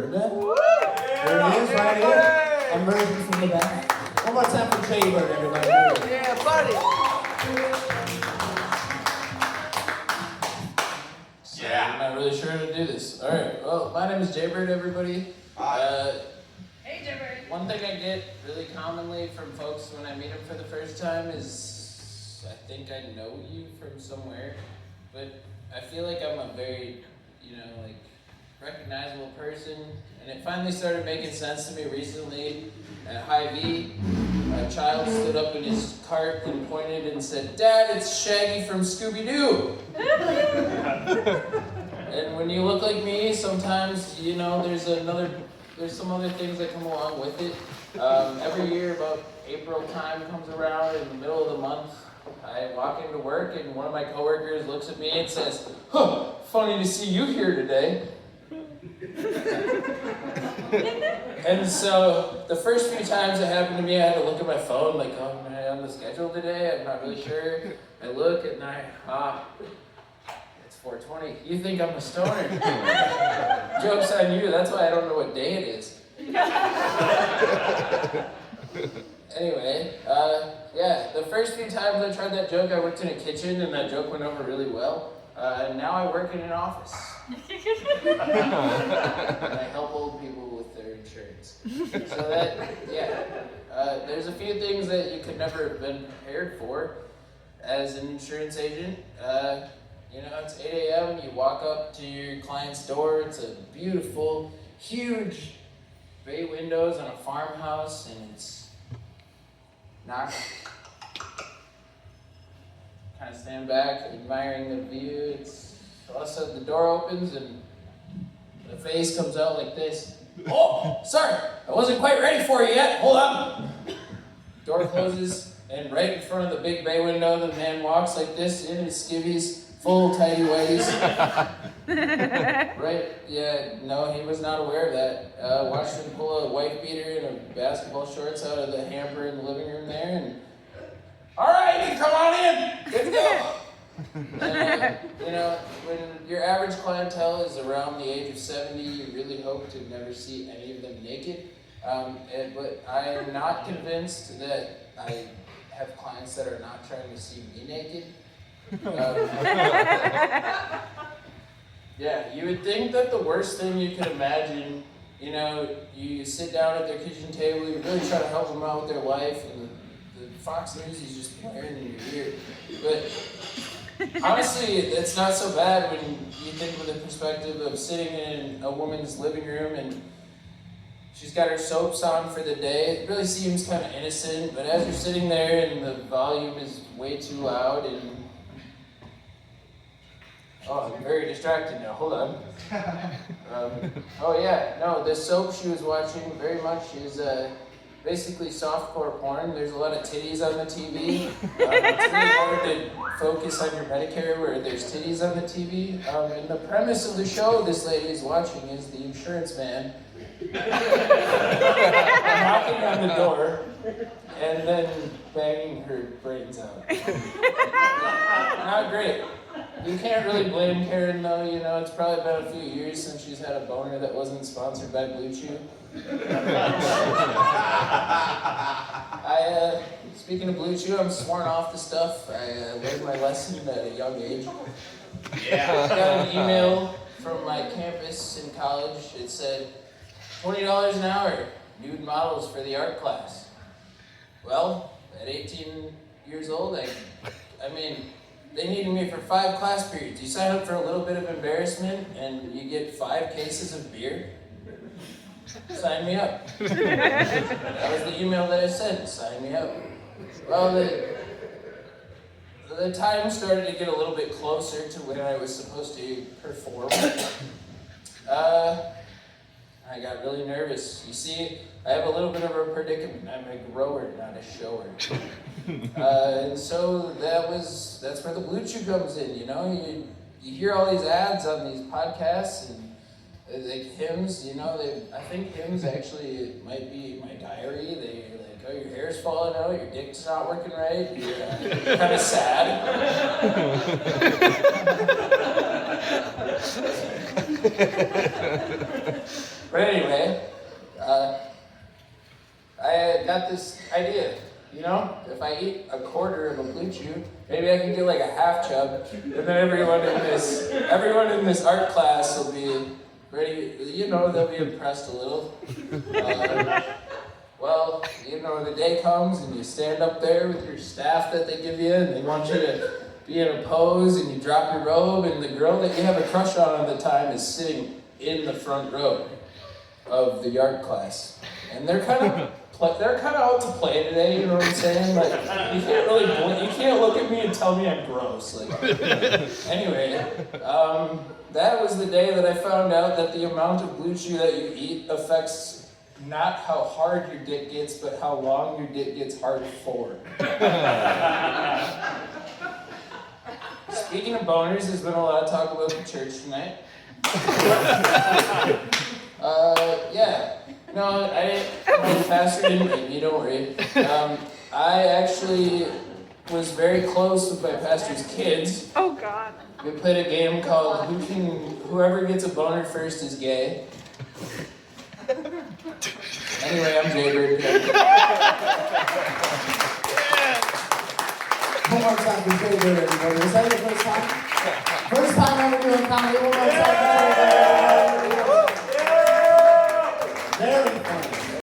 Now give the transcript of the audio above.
heard that? There it is, right here. Emerging from the back. One more time for Jaybird, everybody. Yeah, buddy. Yeah. I'm not really sure how to do this. All right. Well, my name is Jaybird, everybody. Hey, Jaybird. One thing I get really commonly from folks when I meet them for the first time is, I think I know you from somewhere, but I feel like I'm a very, recognizable person, and it finally started making sense to me recently at Hy-Vee. A child stood up in his cart and pointed and said, "Dad, it's Shaggy from Scooby-Doo." And when you look like me, sometimes, there's some other things that come along with it. Every year, about April time comes around, in the middle of the month, I walk into work and one of my coworkers looks at me and says, "Huh, funny to see you here today." And so the first few times it happened to me, I had to look at my phone, like, oh, am I on the schedule today? I'm not really sure. I look and it's 4:20. You think I'm a stoner? Joke's on you, that's why I don't know what day it is. Anyway, the first few times I tried that joke, I worked in a kitchen and that joke went over really well. And now I work in an office. And I help old people with their insurance. So there's a few things that you could never have been prepared for as an insurance agent. It's 8 a.m., you walk up to your client's door, it's a beautiful, huge bay windows on a farmhouse, and it's not. Kind of stand back, admiring the view. All of a sudden the door opens and the face comes out like this. "Oh, sorry, I wasn't quite ready for you yet. Hold on." Door closes, and right in front of the big bay window, the man walks like this in his skivvies, full tidy whities. Right? Yeah, no, he was not aware of that. Watched him pull a wife beater and basketball shorts out of the hamper in the living room there, and "All right, come on in. Good to go." When your average clientele is around the age of 70, you really hope to never see any of them naked. But I am not convinced that I have clients that are not trying to see me naked. You would think that the worst thing you could imagine, you sit down at their kitchen table, you really try to help them out with their life, and the Fox News is just blaring in your ear. But honestly, it's not so bad when you think with the perspective of sitting in a woman's living room and she's got her soaps on for the day. It really seems kind of innocent, but as you're sitting there and the volume is way too loud and... Oh, I'm very distracted now. Hold on. The soap she was watching very much is basically softcore porn. There's a lot of titties on the TV. It's really hard to focus on your Medicare where there's titties on the TV. And the premise of the show this lady is watching is the insurance man knocking on the door and then banging her brains out. Not great. You can't really blame Karen though, it's probably been a few years since she's had a boner that wasn't sponsored by Blue Chew. Speaking of Blue Chew, I'm sworn off the stuff. I learned my lesson at a young age. Yeah. I got an email from my campus in college. It said, $20 an hour, nude models for the art class. Well, at 18 years old, they needed me for 5 class periods. You sign up for a little bit of embarrassment and you get 5 cases of beer. Sign me up. That was the email that I sent. Sign me up. Well, the time started to get a little bit closer to when I was supposed to perform. I got really nervous. You see, I have a little bit of a predicament. I'm a grower, not a shower. And so that's where the Blue Chew comes in, You hear all these ads on these podcasts and like hymns, I think hymns actually might be my diary. They like, oh, your hair's falling out, your dick's not working right, you're kind of sad. But anyway, I got this idea. You know, if I eat a quarter of a blue chew, maybe I can get like a half chub, and then everyone in this art class will be ready. You know, they'll be impressed a little. Well, you know, the day comes and you stand up there with your staff that they give you, and they want you to be in a pose, and you drop your robe, and the girl that you have a crush on at the time is sitting in the front row of the art class, and they're kind of out to play today. You know what I'm saying? Like, you can't look at me and tell me I'm gross. Like, anyway, that was the day that I found out that the amount of blue chew that you eat affects not how hard your dick gets, but how long your dick gets hard for. Speaking of boners, there's been a lot of talk about the church tonight. Yeah. No, the pastor didn't make me, don't worry. I actually was very close with my pastor's kids. Oh, God. We played a game called Whoever Gets a Boner First is Gay. Anyway, I'm Jaybird. One more time for Jaybird, everybody. Was that your first time? First time ever doing comedy?